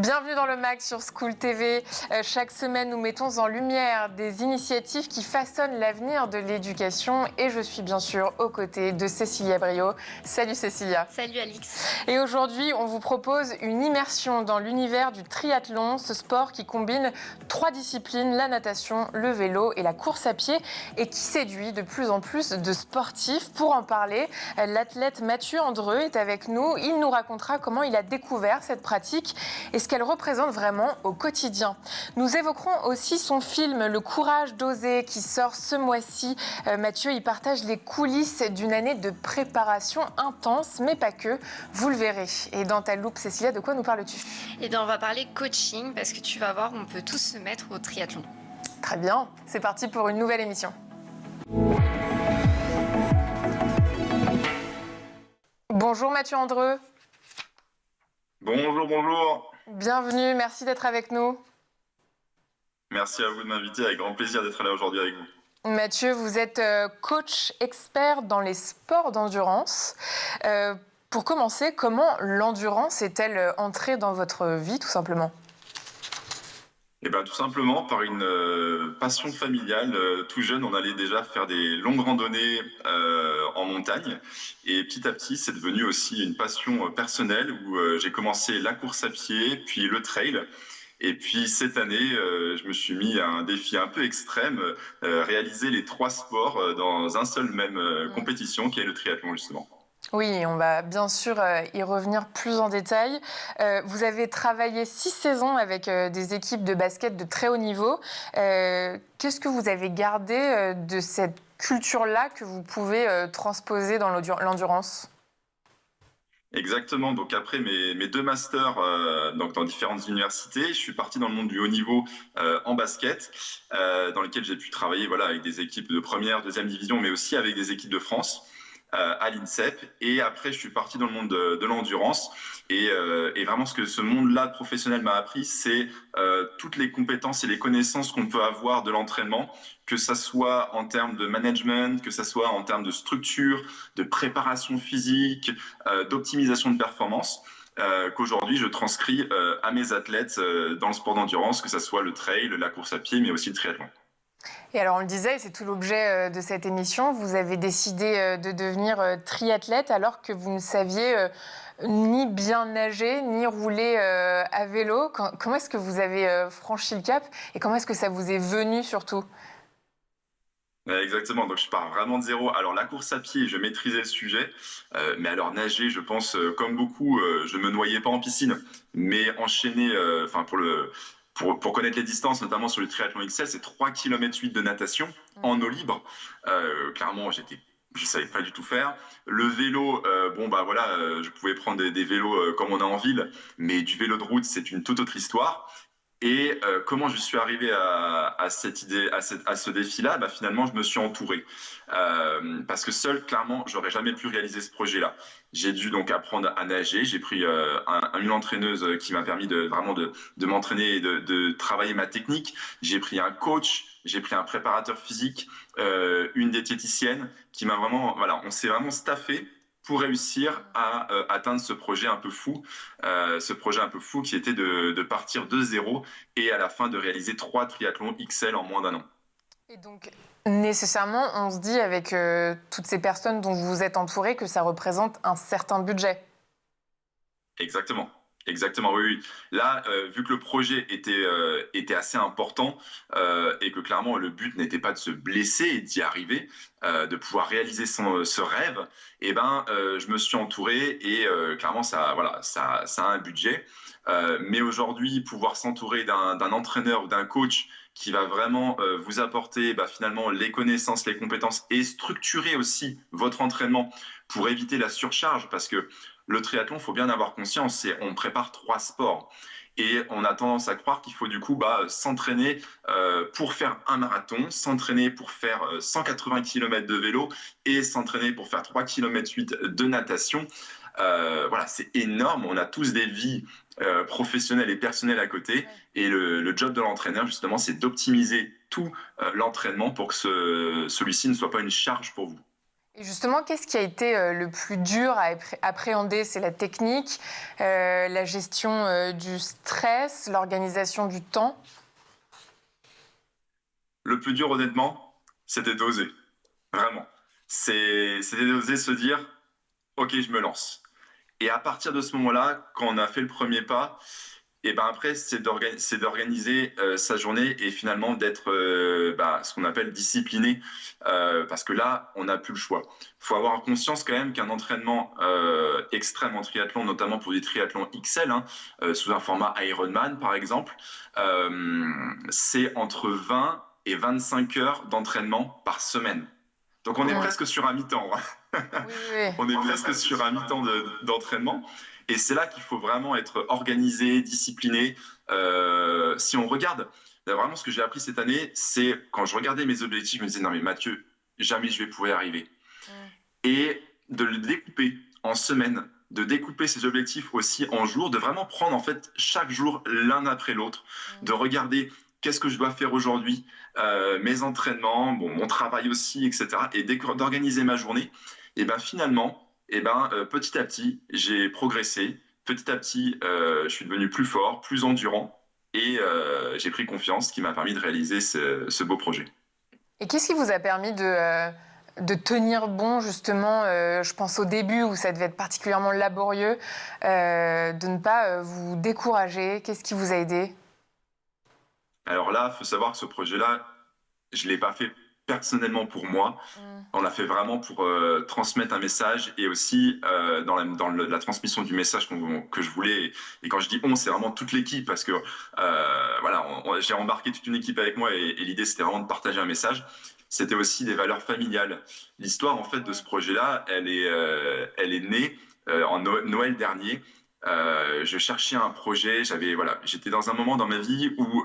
Bienvenue dans le MAG sur School TV. Chaque semaine, nous mettons en lumière des initiatives qui façonnent l'avenir de l'éducation. Et je suis bien sûr aux côtés de Cécilia Brio. Salut Cécilia. Salut Alix. Et aujourd'hui, on vous propose une immersion dans l'univers du triathlon, ce sport qui combine 3 disciplines, la natation, le vélo et la course à pied, et qui séduit de plus en plus de sportifs. Pour en parler, l'athlète Mathieu Andreu est avec nous. Il nous racontera comment il a découvert cette pratique et ce qu'elle représente vraiment au quotidien. Nous évoquerons aussi son film Le courage d'oser qui sort ce mois-ci. Mathieu y partage les coulisses d'une année de préparation intense, mais pas que, vous le verrez. Et dans ta loupe, Cécilia, de quoi nous parles-tu ? Eh bien, on va parler coaching parce que tu vas voir, on peut tous se mettre au triathlon. Très bien, c'est parti pour une nouvelle émission. Bonjour Mathieu Andreu. Bonjour. Bienvenue, merci d'être avec nous. Merci à vous de m'inviter, avec grand plaisir d'être là aujourd'hui avec vous. Mathieu, vous êtes coach expert dans les sports d'endurance. Pour commencer, comment l'endurance est-elle entrée dans votre vie, tout simplement ? Eh bien, tout simplement par une passion familiale. Tout jeune, on allait déjà faire des longues randonnées en montagne. Et petit à petit, c'est devenu aussi une passion personnelle où j'ai commencé la course à pied, puis le trail. Et puis cette année, je me suis mis à un défi un peu extrême, réaliser les 3 sports dans un seul même compétition, qui est le triathlon justement. Oui, on va bien sûr y revenir plus en détail. Vous avez travaillé 6 saisons avec des équipes de basket de très haut niveau. Qu'est-ce que vous avez gardé de cette culture-là que vous pouvez transposer dans l'endurance ? Exactement, donc après mes 2 masters donc dans différentes universités, je suis parti dans le monde du haut niveau en basket, dans lequel j'ai pu travailler avec des équipes de première, deuxième division, mais aussi avec des équipes de France. À l'INSEP, et après je suis parti dans le monde de l'endurance et vraiment ce que ce monde-là professionnel m'a appris, c'est toutes les compétences et les connaissances qu'on peut avoir de l'entraînement, que ça soit en termes de management, que ça soit en termes de structure, de préparation physique, d'optimisation de performance, qu'aujourd'hui je transcris à mes athlètes dans le sport d'endurance, que ça soit le trail, la course à pied, mais aussi le triathlon. Et alors on le disait, c'est tout l'objet de cette émission, vous avez décidé de devenir triathlète alors que vous ne saviez ni bien nager, ni rouler à vélo. Comment est-ce que vous avez franchi le cap et comment est-ce que ça vous est venu surtout ? Exactement, donc je pars vraiment de zéro. Alors la course à pied, je maîtrisais le sujet, mais alors nager, je pense, comme beaucoup, je me noyais pas en piscine, mais enchaîner, pour connaître les distances, notamment sur le triathlon XL, c'est 3,8 km de natation en eau libre. Clairement, je savais pas du tout faire. Le vélo, je pouvais prendre des vélos comme on a en ville, mais du vélo de route, c'est une toute autre histoire. Et comment je suis arrivé à cette idée, à ce défi-là, finalement, je me suis entouré. Parce que seul, clairement, j'aurais jamais pu réaliser ce projet-là. J'ai dû donc apprendre à nager. J'ai pris une entraîneuse qui m'a permis de m'entraîner et de travailler ma technique. J'ai pris un coach, j'ai pris un préparateur physique, une diététicienne qui m'a vraiment, on s'est vraiment staffé pour réussir à atteindre ce projet un peu fou qui était de partir de zéro et à la fin de réaliser 3 triathlons XL en moins d'1 an. Et donc, nécessairement, on se dit avec toutes ces personnes dont vous vous êtes entouré que ça représente un certain budget. Exactement, oui. Là, vu que le projet était assez important et que clairement le but n'était pas de se blesser et d'y arriver, de pouvoir réaliser ce rêve, je me suis entouré et clairement ça a un budget. Mais aujourd'hui, pouvoir s'entourer d'un entraîneur ou d'un coach qui va vraiment vous apporter finalement les connaissances, les compétences et structurer aussi votre entraînement pour éviter la surcharge, parce que le triathlon, il faut bien avoir conscience, on prépare 3 sports. Et on a tendance à croire qu'il faut du coup s'entraîner pour faire un marathon, s'entraîner pour faire 180 km de vélo et s'entraîner pour faire 3,8 km de natation. C'est énorme. On a tous des vies professionnelles et personnelles à côté. Et le job de l'entraîneur, justement, c'est d'optimiser tout l'entraînement pour que celui-ci ne soit pas une charge pour vous. Et justement, qu'est-ce qui a été le plus dur à appréhender? C'est la technique, la gestion du stress, l'organisation du temps? Le plus dur, honnêtement, c'était d'oser. Vraiment. C'était d'oser se dire, OK, je me lance. Et à partir de ce moment-là, quand on a fait le premier pas, et ben après, c'est d'organiser sa journée et finalement d'être ce qu'on appelle discipliné, parce que là, on n'a plus le choix. Il faut avoir conscience quand même qu'un entraînement extrême en triathlon, notamment pour du triathlon XL, hein, sous un format Ironman par exemple, c'est entre 20 et 25 heures d'entraînement par semaine. Donc on est presque sur un mi-temps. Oui, oui. On est presque sur un mi-temps d'entraînement. Et c'est là qu'il faut vraiment être organisé, discipliné. Si on regarde, vraiment ce que j'ai appris cette année, c'est quand je regardais mes objectifs, je me disais non mais Mathieu, jamais je vais pouvoir y arriver. Et de le découper en semaines, de découper ces objectifs aussi en jours, de vraiment prendre en fait chaque jour l'un après l'autre, de regarder qu'est-ce que je dois faire aujourd'hui, mes entraînements, bon, mon travail aussi, etc. Et d'organiser ma journée. Et ben finalement, petit à petit, j'ai progressé. Petit à petit, je suis devenu plus fort, plus endurant. Et j'ai pris confiance, ce qui m'a permis de réaliser ce beau projet. Et qu'est-ce qui vous a permis de tenir bon, justement, je pense au début où ça devait être particulièrement laborieux, de ne pas vous décourager? Qu'est-ce qui vous a aidé? Alors là, il faut savoir que ce projet-là, je ne l'ai pas fait personnellement pour moi. On l'a fait vraiment pour transmettre un message et aussi dans la transmission du message que je voulais. Et quand je dis on, c'est vraiment toute l'équipe parce que j'ai embarqué toute une équipe avec moi et l'idée, c'était vraiment de partager un message. C'était aussi des valeurs familiales. L'histoire, en fait, de ce projet-là, elle est née en Noël dernier. Je cherchais un projet, j'étais dans un moment dans ma vie où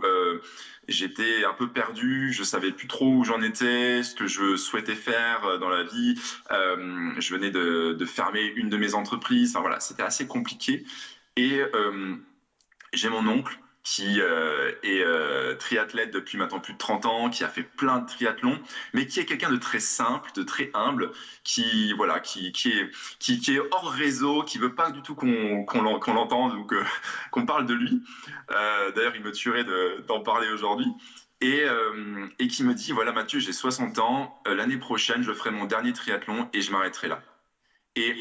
j'étais un peu perdu, je savais plus trop où j'en étais, ce que je souhaitais faire dans la vie. Je venais de fermer une de mes entreprises, enfin, voilà, c'était assez compliqué. Et j'ai mon oncle qui est triathlète depuis maintenant plus de 30 ans, qui a fait plein de triathlons, mais qui est quelqu'un de très simple, de très humble, qui est hors réseau, qui veut pas du tout qu'on l'entende ou qu'on parle de lui. D'ailleurs, il me tuerait d'en parler aujourd'hui. Et qui me dit, voilà Mathieu, j'ai 60 ans, l'année prochaine, je ferai mon dernier triathlon et je m'arrêterai là. Et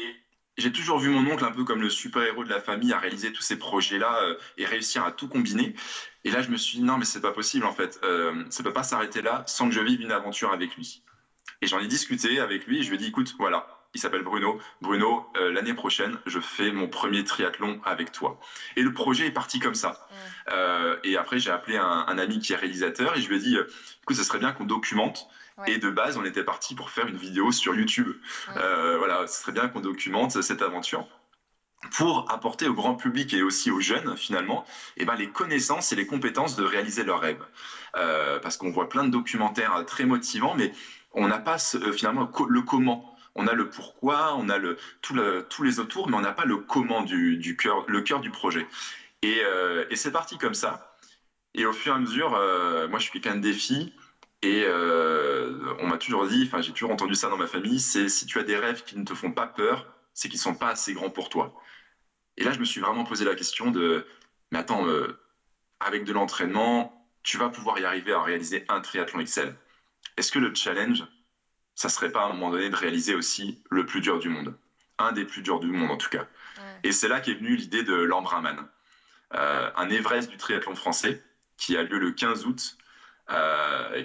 j'ai toujours vu mon oncle un peu comme le super-héros de la famille à réaliser tous ces projets-là et réussir à tout combiner. Et là, je me suis dit, non, mais c'est pas possible, en fait. Ça peut pas s'arrêter là sans que je vive une aventure avec lui. Et j'en ai discuté avec lui et je lui ai dit, écoute, voilà, il s'appelle Bruno. Bruno, l'année prochaine, je fais mon premier triathlon avec toi. Et le projet est parti comme ça. Et après, j'ai appelé un ami qui est réalisateur et je lui ai dit, écoute, ce serait bien qu'on documente. Ouais. Et de base, on était parti pour faire une vidéo sur YouTube. Ouais. Voilà, ce serait bien qu'on documente cette aventure pour apporter au grand public et aussi aux jeunes, finalement, les connaissances et les compétences de réaliser leurs rêves. Parce qu'on voit plein de documentaires très motivants, mais on n'a pas finalement le comment. On a le pourquoi, on a tous les autours, mais on n'a pas le comment le cœur du projet. Et c'est parti comme ça. Et au fur et à mesure, moi, je suis quelqu'un de défi. Et on m'a toujours dit, enfin j'ai toujours entendu ça dans ma famille, c'est si tu as des rêves qui ne te font pas peur, c'est qu'ils ne sont pas assez grands pour toi. Et là, je me suis vraiment posé la question mais attends, avec de l'entraînement, tu vas pouvoir y arriver à réaliser un triathlon XL. Est-ce que le challenge, ça serait pas à un moment donné de réaliser aussi le plus dur du monde? Un des plus durs du monde en tout cas. Ouais. Et c'est là qu'est venue l'idée de l'Ambraman, un Everest du triathlon français qui a lieu le 15 août.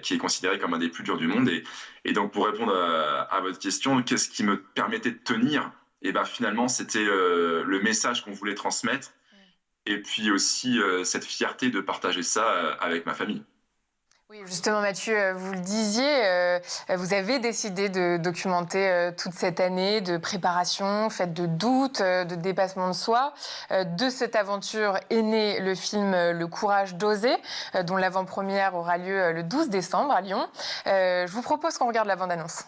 Qui est considéré comme un des plus durs du monde. Et donc, pour répondre à votre question, qu'est-ce qui me permettait de tenir? Et finalement, c'était le message qu'on voulait transmettre et puis aussi cette fierté de partager ça avec ma famille. Oui, justement, Mathieu, vous le disiez, vous avez décidé de documenter toute cette année de préparation, faite de doutes, de dépassement de soi. De cette aventure est né le film Le courage d'oser, dont l'avant-première aura lieu le 12 décembre à Lyon. Je vous propose qu'on regarde la bande-annonce.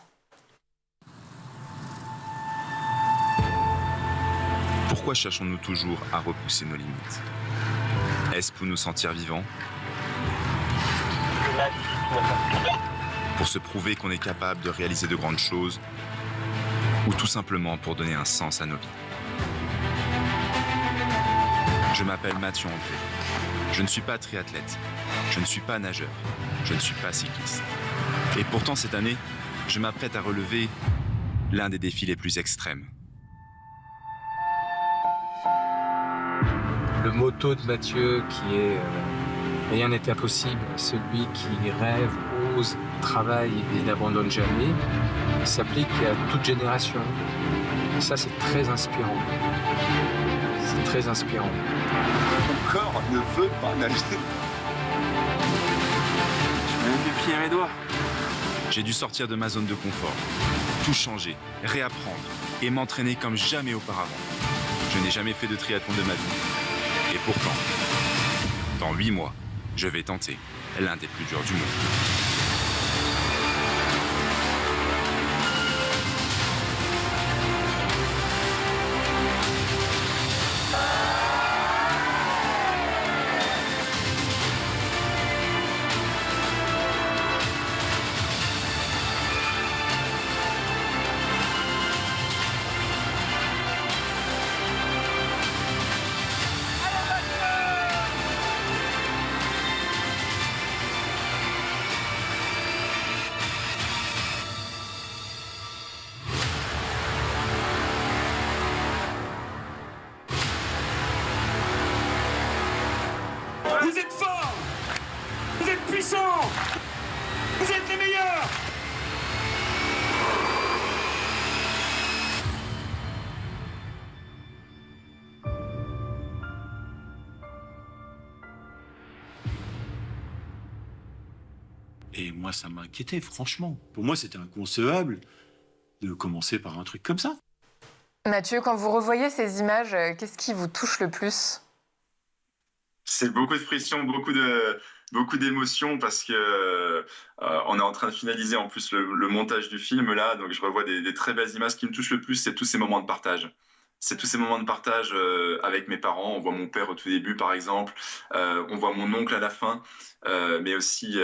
Pourquoi cherchons-nous toujours à repousser nos limites? Est-ce pour nous sentir vivants? Pour se prouver qu'on est capable de réaliser de grandes choses? ou tout simplement pour donner un sens à nos vies. Je m'appelle Mathieu André. Je ne suis pas triathlète, je ne suis pas nageur, je ne suis pas cycliste. Et pourtant cette année, je m'apprête à relever l'un des défis les plus extrêmes. Le motto de Mathieu qui est rien n'est impossible, celui qui rêve, ose, travaille et n'abandonne jamais, s'applique à toute génération. Et ça, c'est très inspirant. C'est très inspirant. Mon corps ne veut pas nager. Je mets même des pieds à mes doigts. J'ai dû sortir de ma zone de confort, tout changer, réapprendre et m'entraîner comme jamais auparavant. Je n'ai jamais fait de triathlon de ma vie. Et pourtant, dans 8 mois, je vais tenter l'un des plus durs du monde. Vous êtes forts! Vous êtes puissants! Vous êtes les meilleurs! Et moi, ça m'inquiétait, franchement. Pour moi, c'était inconcevable de commencer par un truc comme ça. Mathieu, quand vous revoyez ces images, qu'est-ce qui vous touche le plus? C'est beaucoup de pression, beaucoup d'émotions parce que on est en train de finaliser en plus le montage du film là, donc je revois des très belles images. Ce qui me touche le plus, c'est tous ces moments de partage. C'est tous ces moments de partage avec mes parents. On voit mon père au tout début, par exemple. On voit mon oncle à la fin, mais aussi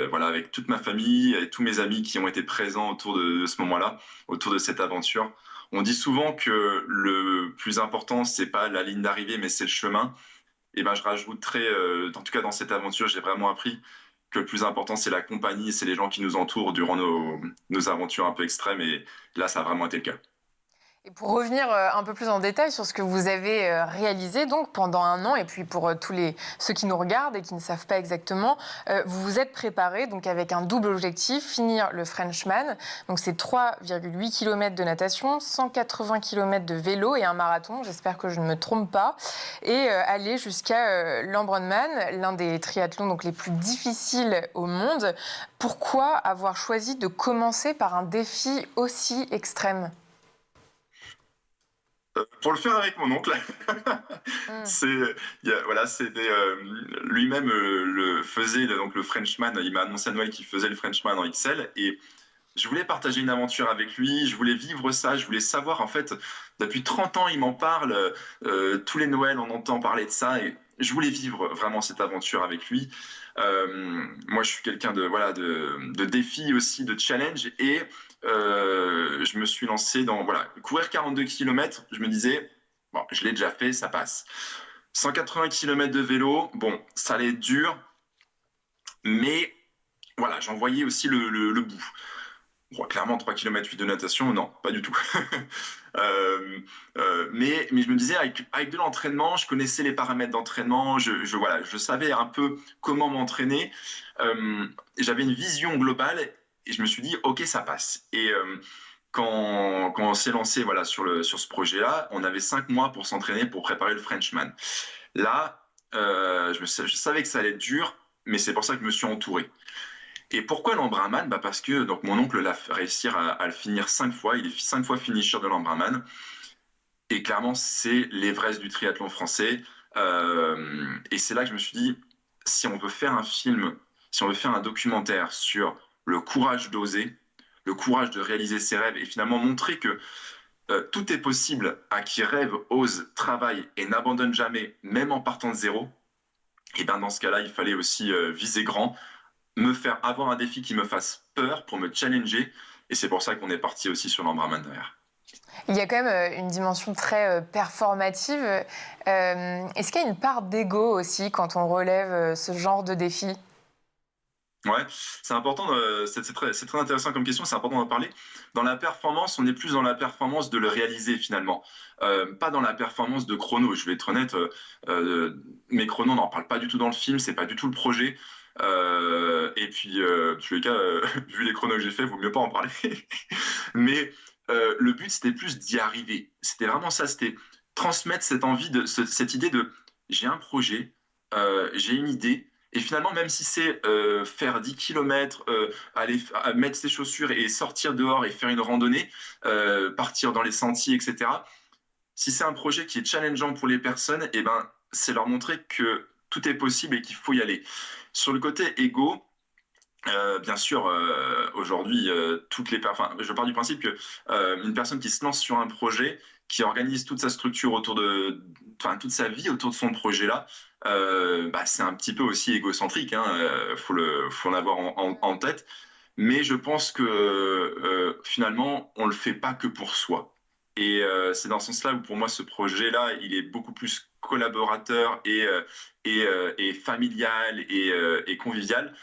voilà, avec toute ma famille et tous mes amis qui ont été présents autour de ce moment-là, autour de cette aventure. On dit souvent que le plus important, c'est pas la ligne d'arrivée, mais c'est le chemin. Et ben, je rajouterais, en tout cas dans cette aventure, j'ai vraiment appris que le plus important, c'est la compagnie, c'est les gens qui nous entourent durant nos aventures un peu extrêmes. Et là, ça a vraiment été le cas. Et pour revenir un peu plus en détail sur ce que vous avez réalisé donc pendant 1 an, et puis pour ceux qui nous regardent et qui ne savent pas exactement, vous vous êtes préparé donc avec un double objectif, finir le Frenchman. Donc c'est 3,8 km de natation, 180 km de vélo et un marathon, j'espère que je ne me trompe pas, et aller jusqu'à l'Ironman, l'un des triathlons donc les plus difficiles au monde. Pourquoi avoir choisi de commencer par un défi aussi extrême ? Pour le faire avec mon oncle, lui-même le faisait, donc le Frenchman, il m'a annoncé à Noël qu'il faisait le Frenchman en XL et je voulais partager une aventure avec lui, je voulais vivre ça, je voulais savoir en fait, depuis 30 ans il m'en parle, tous les Noëls on entend parler de ça et je voulais vivre vraiment cette aventure avec lui. Moi je suis quelqu'un de défi aussi, de challenge et je me suis lancé dans courir 42 km, je me disais, bon, je l'ai déjà fait, ça passe. 180 km de vélo, bon, ça allait être dur, mais voilà, j'en voyais aussi le bout. Bon, clairement, 3 km 8 de natation, non, pas du tout. Mais je me disais, avec de l'entraînement, je connaissais les paramètres d'entraînement, je savais un peu comment m'entraîner, j'avais une vision globale. Et je me suis dit, ok, ça passe. Et quand on s'est lancé sur ce projet-là, on avait 5 mois pour s'entraîner, pour préparer le Frenchman. Là, je savais que ça allait être dur, mais c'est pour ça que je me suis entouré. Et pourquoi l'Ironman ? Parce que donc, mon oncle a réussi à le finir 5 fois. Il est 5 fois finisher de l'Ironman. Et clairement, c'est l'Everest du triathlon français. Et c'est là que je me suis dit, si on veut faire un film, si on veut faire un documentaire sur le courage d'oser, le courage de réaliser ses rêves et finalement montrer que tout est possible à qui rêve, ose, travaille et n'abandonne jamais, même en partant de zéro, et bien dans ce cas-là, il fallait aussi viser grand, me faire avoir un défi qui me fasse peur pour me challenger et c'est pour ça qu'on est parti aussi sur l'Ironman derrière. Il y a quand même une dimension très performative. Est-ce qu'il y a une part d'ego aussi quand on relève ce genre de défi? Ouais, c'est important, c'est très intéressant comme question, c'est important d'en parler. Dans la performance, on est plus dans la performance de le réaliser finalement, pas dans la performance de chrono. Je vais être honnête, mes chronos, on n'en parle pas du tout dans le film, c'est pas du tout le projet. Et puis, en tous les cas, vu les chronos que j'ai fait, vaut mieux pas en parler. Mais le but, c'était plus d'y arriver. C'était vraiment ça, c'était transmettre cette envie, cette idée de j'ai un projet, j'ai une idée. Et finalement, même si c'est faire 10 km, aller mettre ses chaussures et sortir dehors et faire une randonnée, partir dans les sentiers, etc. Si c'est un projet qui est challengeant pour les personnes, eh ben, c'est leur montrer que tout est possible et qu'il faut y aller. Sur le côté égo, bien sûr, aujourd'hui, je pars du principe que une personne qui se lance sur un projet, qui organise toute sa structure toute sa vie autour de son projet-là, c'est un petit peu aussi égocentrique, hein, faut en avoir en tête. Mais je pense que finalement, on le fait pas que pour soi. Et c'est dans ce sens-là où pour moi, ce projet-là, il est beaucoup plus collaborateur et familial et convivial.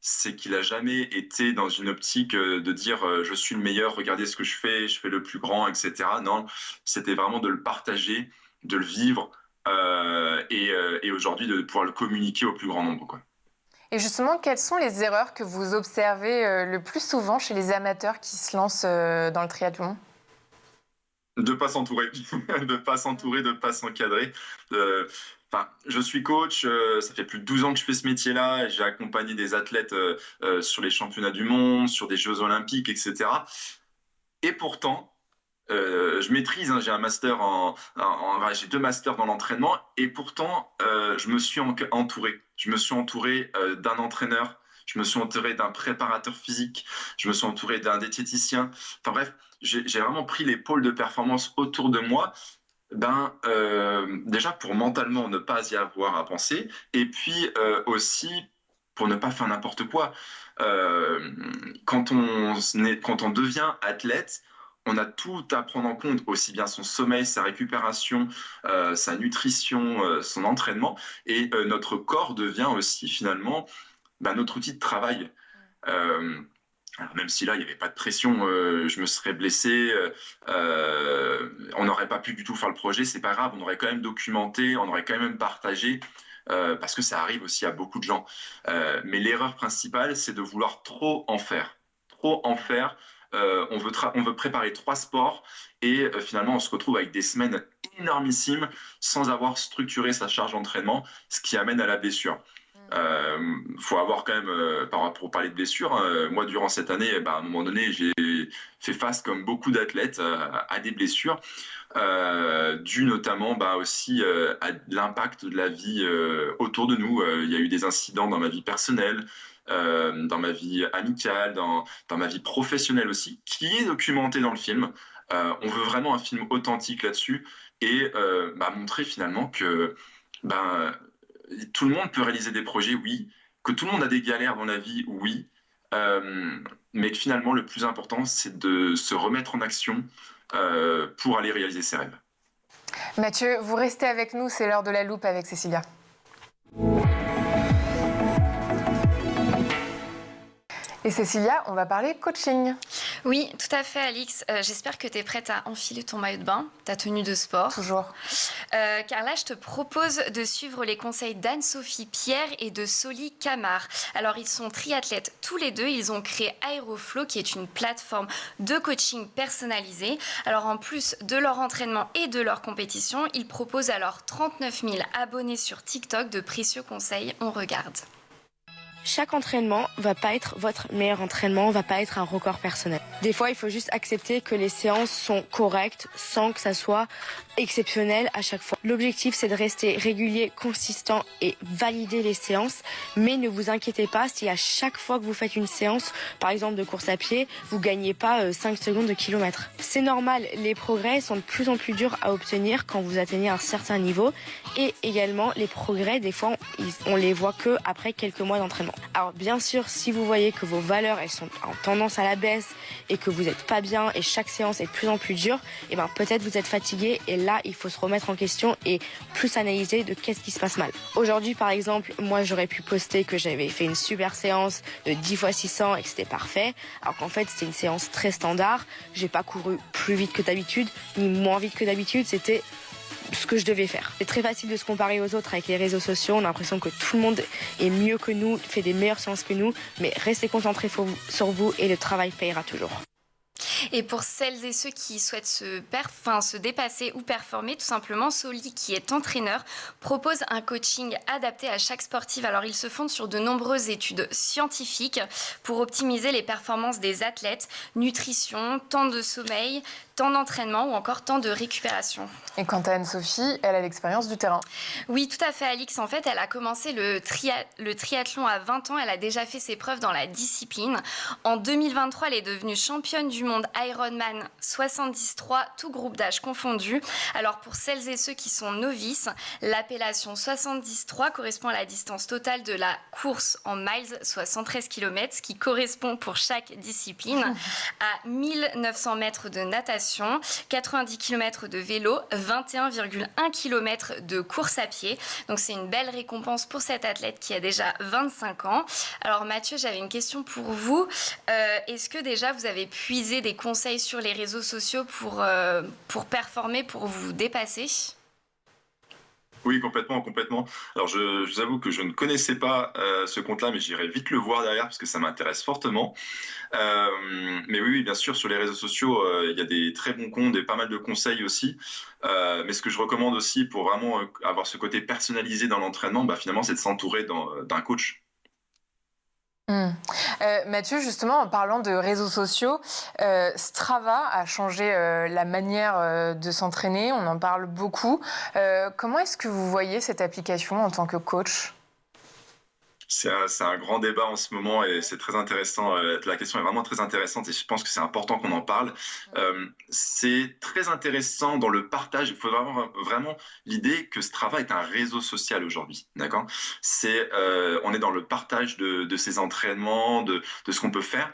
C'est qu'il a jamais été dans une optique de dire je suis le meilleur, regardez ce que je fais le plus grand, etc. Non, c'était vraiment de le partager, de le vivre et aujourd'hui de pouvoir le communiquer au plus grand nombre, quoi. Et justement, quelles sont les erreurs que vous observez le plus souvent chez les amateurs qui se lancent dans le triathlon? De pas s'entourer, de pas s'entourer, de pas s'encadrer. Je suis coach, ça fait plus de 12 ans que je fais ce métier-là. J'ai accompagné des athlètes sur les championnats du monde, sur des Jeux olympiques, etc. Et pourtant, je maîtrise, hein, j'ai un master j'ai 2 masters dans l'entraînement, et pourtant, je me suis entouré. Je me suis entouré d'un entraîneur, je me suis entouré d'un préparateur physique, je me suis entouré d'un diététicien. Enfin bref, j'ai vraiment pris les pôles de performance autour de moi. Déjà pour mentalement ne pas y avoir à penser, et puis aussi pour ne pas faire n'importe quoi. Quand on devient athlète, on a tout à prendre en compte, aussi bien son sommeil, sa récupération, sa nutrition, son entraînement, et notre corps devient aussi finalement notre outil de travail. Alors même si là, il n'y avait pas de pression, je me serais blessé, on n'aurait pas pu du tout faire le projet, c'est pas grave, on aurait quand même documenté, on aurait quand même partagé, parce que ça arrive aussi à beaucoup de gens. Mais l'erreur principale, c'est de vouloir trop en faire. Trop en faire. On veut préparer 3 sports et finalement, on se retrouve avec des semaines énormissimes sans avoir structuré sa charge d'entraînement, ce qui amène à la blessure. Faut avoir quand même, pour parler de blessures, moi durant cette année, à un moment donné, j'ai fait face, comme beaucoup d'athlètes, à des blessures, dues notamment aussi à l'impact de la vie autour de nous. Il y a eu des incidents dans ma vie personnelle, dans ma vie amicale, dans ma vie professionnelle aussi, qui est documenté dans le film. On veut vraiment un film authentique là-dessus et montrer finalement que tout le monde peut réaliser des projets, oui. Que tout le monde a des galères dans la vie, oui. Mais que finalement, le plus important, c'est de se remettre en action pour aller réaliser ses rêves. Mathieu, vous restez avec nous, c'est l'heure de la loupe avec Cécilia. Et Cécilia, on va parler coaching. Oui, tout à fait, Alix. J'espère que tu es prête à enfiler ton maillot de bain, ta tenue de sport. Toujours. Car là, je te propose de suivre les conseils d'Anne-Sophie Pierre et de Soli Camar. Alors, ils sont triathlètes tous les deux. Ils ont créé Aeroflow, qui est une plateforme de coaching personnalisée. Alors, en plus de leur entraînement et de leur compétition, ils proposent alors 39 000 abonnés sur TikTok de précieux conseils. On regarde. Chaque entraînement va pas être votre meilleur entraînement, va pas être un record personnel. Des fois, il faut juste accepter que les séances sont correctes sans que ça soit exceptionnel à chaque fois. L'objectif, c'est de rester régulier, consistant et valider les séances. Mais ne vous inquiétez pas si à chaque fois que vous faites une séance, par exemple de course à pied, vous gagnez pas 5 secondes de kilomètre. C'est normal, les progrès sont de plus en plus durs à obtenir quand vous atteignez un certain niveau. Et également, les progrès, des fois, on les voit que après quelques mois d'entraînement. l'entraînement. Alors bien sûr, si vous voyez que vos valeurs elles sont en tendance à la baisse et que vous n'êtes pas bien et chaque séance est de plus en plus dure, et ben peut-être vous êtes fatigué et là il faut se remettre en question et plus analyser de qu'est-ce qui se passe mal. Aujourd'hui par exemple, moi j'aurais pu poster que j'avais fait une super séance de 10 x 600 et que c'était parfait, alors qu'en fait c'était une séance très standard, j'ai pas couru plus vite que d'habitude ni moins vite que d'habitude, c'était ce que je devais faire. C'est très facile de se comparer aux autres avec les réseaux sociaux, on a l'impression que tout le monde est mieux que nous, fait des meilleures séances que nous, mais restez concentrés sur vous et le travail payera toujours. Et pour celles et ceux qui souhaitent se dépasser ou performer, tout simplement, Soli, qui est entraîneur, propose un coaching adapté à chaque sportive. Alors, il se fonde sur de nombreuses études scientifiques pour optimiser les performances des athlètes, nutrition, temps de sommeil, temps d'entraînement ou encore temps de récupération. Et quant à Anne-Sophie, elle a l'expérience du terrain. Oui, tout à fait, Alix. En fait, elle a commencé le triathlon à 20 ans. Elle a déjà fait ses preuves dans la discipline. En 2023, elle est devenue championne du monde Ironman 73, tout groupe d'âge confondu. Alors, pour celles et ceux qui sont novices, l'appellation 73 correspond à la distance totale de la course en miles, soit 113 km, ce qui correspond pour chaque discipline à 1900 mètres de natation, 90 km de vélo, 21,1 km de course à pied. Donc c'est une belle récompense pour cette athlète qui a déjà 25 ans. Alors Mathieu, j'avais une question pour vous. Est-ce que déjà vous avez puisé des conseils sur les réseaux sociaux pour performer, pour vous dépasser ? Oui, complètement. Alors, je vous avoue que je ne connaissais pas ce compte-là, mais j'irai vite le voir derrière parce que ça m'intéresse fortement. Mais oui, bien sûr, sur les réseaux sociaux, il y a des très bons comptes et pas mal de conseils aussi. Mais ce que je recommande aussi pour vraiment avoir ce côté personnalisé dans l'entraînement, finalement, c'est de s'entourer d'un coach. Mathieu, justement, en parlant de réseaux sociaux, Strava a changé la manière de s'entraîner, on en parle beaucoup. Comment est-ce que vous voyez cette application en tant que coach ? C'est un grand débat en ce moment et c'est très intéressant. La question est vraiment très intéressante et je pense que c'est important qu'on en parle. C'est très intéressant dans le partage. Il faut avoir vraiment l'idée que Strava est un réseau social aujourd'hui. D'accord ? On est dans le partage de ses entraînements, de ce qu'on peut faire.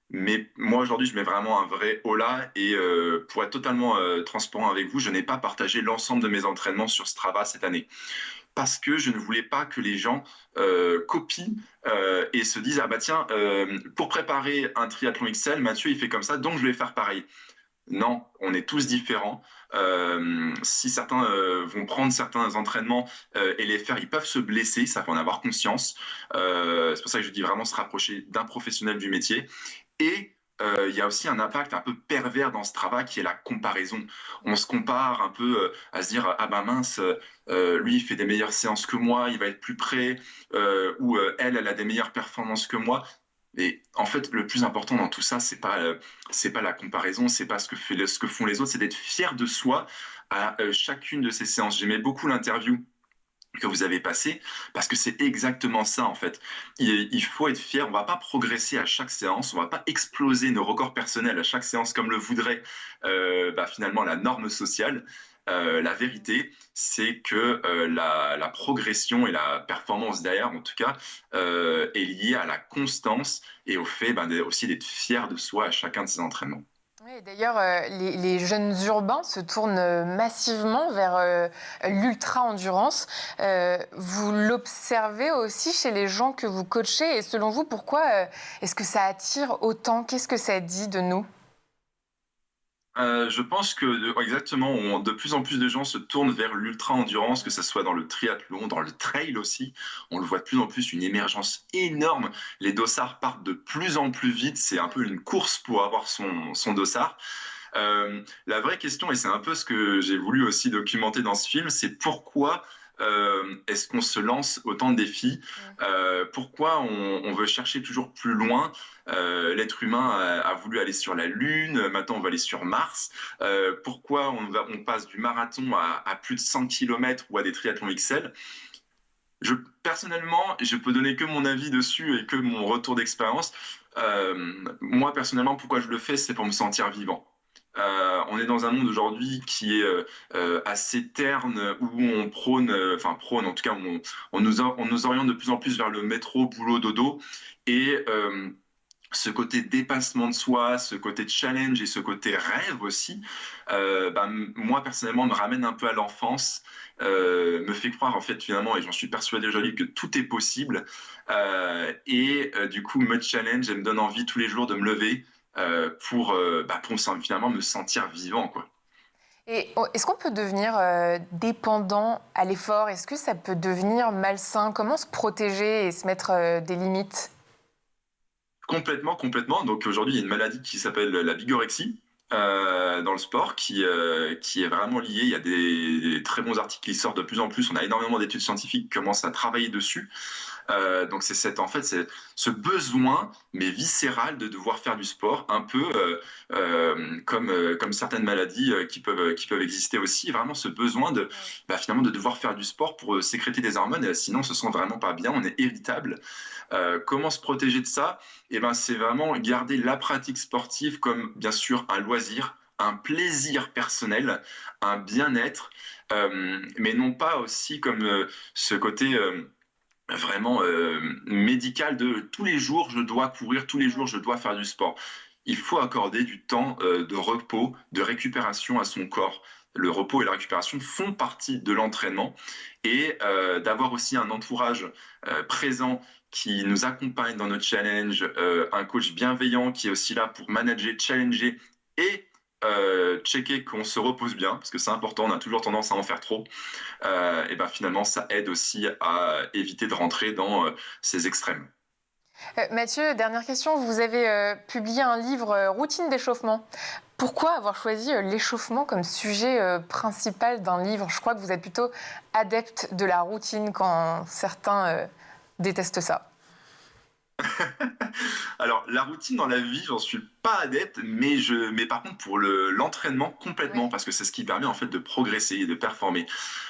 Mais moi, aujourd'hui, je mets vraiment un vrai holà et pour être totalement transparent avec vous, je n'ai pas partagé l'ensemble de mes entraînements sur Strava cette année. Parce que je ne voulais pas que les gens copient et se disent « Ah bah tiens, pour préparer un triathlon XL, Mathieu, il fait comme ça, donc je vais faire pareil. » Non, on est tous différents. Si certains vont prendre certains entraînements et les faire, ils peuvent se blesser, ça faut en avoir conscience. C'est pour ça que je dis vraiment se rapprocher d'un professionnel du métier. Et il y a aussi un impact un peu pervers dans ce travail qui est la comparaison. On se compare un peu à se dire « Ah ben mince, lui il fait des meilleures séances que moi, il va être plus près, ou elle a des meilleures performances que moi. » Et en fait, le plus important dans tout ça, c'est pas la comparaison, c'est pas ce que font les autres, c'est d'être fier de soi à chacune de ces séances. J'aimais beaucoup l'interview que vous avez passé, parce que c'est exactement ça en fait. Il faut être fier, on va pas progresser à chaque séance, on va pas exploser nos records personnels à chaque séance comme le voudrait finalement la norme sociale. La vérité, c'est que la progression et la performance derrière, en tout cas, est liée à la constance et au fait aussi d'être fier de soi à chacun de ses entraînements. Oui, d'ailleurs, les jeunes urbains se tournent massivement vers l'ultra-endurance. Vous l'observez aussi chez les gens que vous coachez. Et selon vous, pourquoi est-ce que ça attire autant ? Qu'est-ce que ça dit de nous ? Je pense que exactement, de plus en plus de gens se tournent vers l'ultra-endurance, que ce soit dans le triathlon, dans le trail aussi. On le voit de plus en plus, une émergence énorme. Les dossards partent de plus en plus vite. C'est un peu une course pour avoir son dossard. La vraie question, et c'est un peu ce que j'ai voulu aussi documenter dans ce film, c'est pourquoi est-ce qu'on se lance autant de défis ? Pourquoi on veut chercher toujours plus loin ? L'être humain a voulu aller sur la Lune, maintenant on va aller sur Mars. Pourquoi on passe du marathon à plus de 100 km ou à des triathlons XL ? Personnellement, je peux donner que mon avis dessus et que mon retour d'expérience. Moi, personnellement, pourquoi je le fais, c'est pour me sentir vivant. on est dans un monde aujourd'hui qui est assez terne, où on prône, en tout cas, on nous oriente de plus en plus vers le métro, boulot, dodo. Et ce côté dépassement de soi, ce côté challenge et ce côté rêve aussi, moi personnellement me ramène un peu à l'enfance, me fait croire en fait finalement, et j'en suis persuadé aujourd'hui, que tout est possible, et du coup me challenge et me donne envie tous les jours de me lever pour finalement me sentir vivant, quoi. Et est-ce qu'on peut devenir dépendant à l'effort? Est-ce que ça peut devenir malsain? Comment se protéger et se mettre des limites? Complètement. Donc aujourd'hui, il y a une maladie qui s'appelle la bigorexie dans le sport qui est vraiment liée. Il y a des très bons articles qui sortent de plus en plus. On a énormément d'études scientifiques qui commencent à travailler dessus. Donc c'est ce besoin, mais viscéral, de devoir faire du sport, un peu comme certaines maladies qui peuvent exister aussi. Vraiment ce besoin finalement de devoir faire du sport pour sécréter des hormones. Sinon, on se sent vraiment pas bien. On est irritable. Comment se protéger de ça? C'est vraiment garder la pratique sportive comme bien sûr un loisir, un plaisir personnel, un bien-être, mais non pas aussi comme ce côté vraiment médical de tous les jours je dois courir, tous les jours je dois faire du sport. Il faut accorder du temps de repos, de récupération à son corps. Le repos et la récupération font partie de l'entraînement, et d'avoir aussi un entourage présent qui nous accompagne dans notre challenge, un coach bienveillant qui est aussi là pour manager, challenger et checker qu'on se repose bien, parce que c'est important, on a toujours tendance à en faire trop, et finalement ça aide aussi à éviter de rentrer dans ces extrêmes. Mathieu, dernière question. Vous avez publié un livre, Routine d'échauffement. Pourquoi avoir choisi l'échauffement comme sujet principal d'un livre? Je crois que vous êtes plutôt adepte de la routine, quand certains détestent ça. Alors, la routine dans la vie, j'en suis pas adepte, mais par contre, pour l'entraînement, complètement, Oui. parce que c'est ce qui permet en fait de progresser et de performer.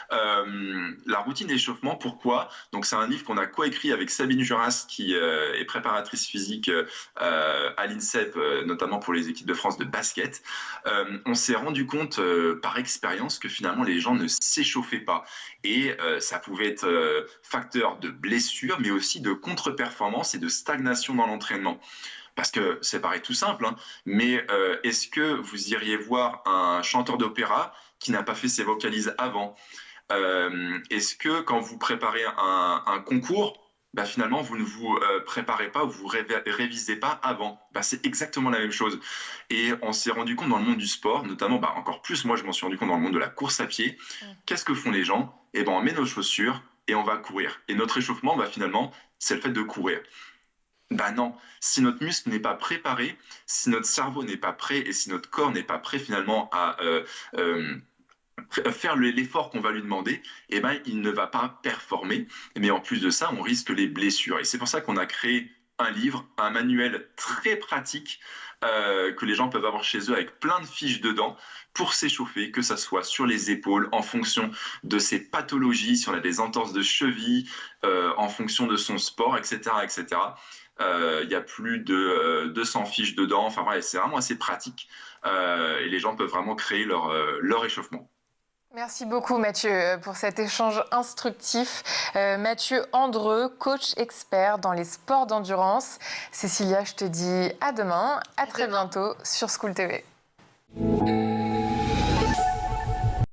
La routine d'échauffement, pourquoi? Donc, c'est un livre qu'on a coécrit avec Sabine Juras, qui est préparatrice physique à l'INSEP, notamment pour les équipes de France de basket. On s'est rendu compte par expérience que finalement, les gens ne s'échauffaient pas. Et ça pouvait être facteur de blessure, mais aussi de contre-performance et de stagnation dans l'entraînement. Parce que c'est pareil tout simple, hein, mais est-ce que vous iriez voir un chanteur d'opéra qui n'a pas fait ses vocalises avant? Est-ce que quand vous préparez un concours, finalement vous ne vous préparez pas, vous révisez pas avant? C'est exactement la même chose. Et on s'est rendu compte dans le monde du sport, notamment encore plus, moi je m'en suis rendu compte dans le monde de la course à pied. Qu'est-ce que font les gens? On met nos chaussures et on va courir. Et notre échauffement, finalement, c'est le fait de courir. Non, si notre muscle n'est pas préparé, si notre cerveau n'est pas prêt et si notre corps n'est pas prêt finalement à faire l'effort qu'on va lui demander, il ne va pas performer. Mais en plus de ça, on risque les blessures. Et c'est pour ça qu'on a créé un livre, un manuel très pratique que les gens peuvent avoir chez eux, avec plein de fiches dedans pour s'échauffer, que ça soit sur les épaules, en fonction de ses pathologies, si on a des entorses de cheville, en fonction de son sport, etc., etc. Il y a plus de 200 fiches dedans. Enfin, ouais, c'est vraiment assez pratique, et les gens peuvent vraiment créer leur échauffement. Merci beaucoup Mathieu pour cet échange instructif. Mathieu Andreu, coach expert dans les sports d'endurance. Cécilia, je te dis à demain, à très bientôt sur School TV.